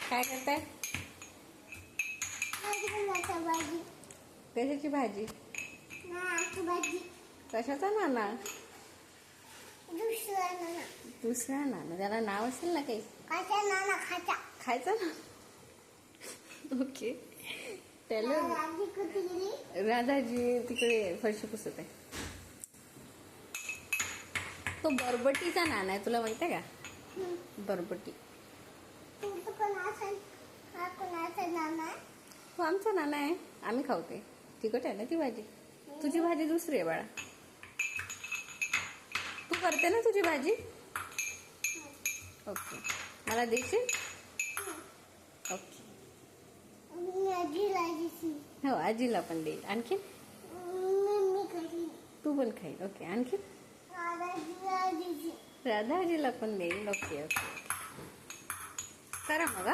काय करताय? भाजी कशाची भाजी? भाजी कशाचा नाना? दुसरा नाना दुसरा नाना. त्याला नाव असेल ना काही? खाचा नाना खाचा खायचा ना. ओके. त्याला राजी कुठे गेली? राधाजी तिकडे फरशी पुसत आहे. तो बरबटीचा नाना आहे, तुला माहित आहे का? बरबटी. तुमचं कोणाचा हा कोणाचा नाना आहे? तो आमचा नाना आहे. आम्ही खावते. तिखट आहे ना ती भाजी. तुझी भाजी दुसरी आहे बाळा. तू करते ना तुझी भाजी? ओके. मला देशील? ओके. मी आजीला दिसी हो, आजीला पण देईल. आणखीन मी खाली तू पण खाईल. ओके. आणखीन आजीला दिसी राधा आजीला पण देईल. Okay okay. करा मग.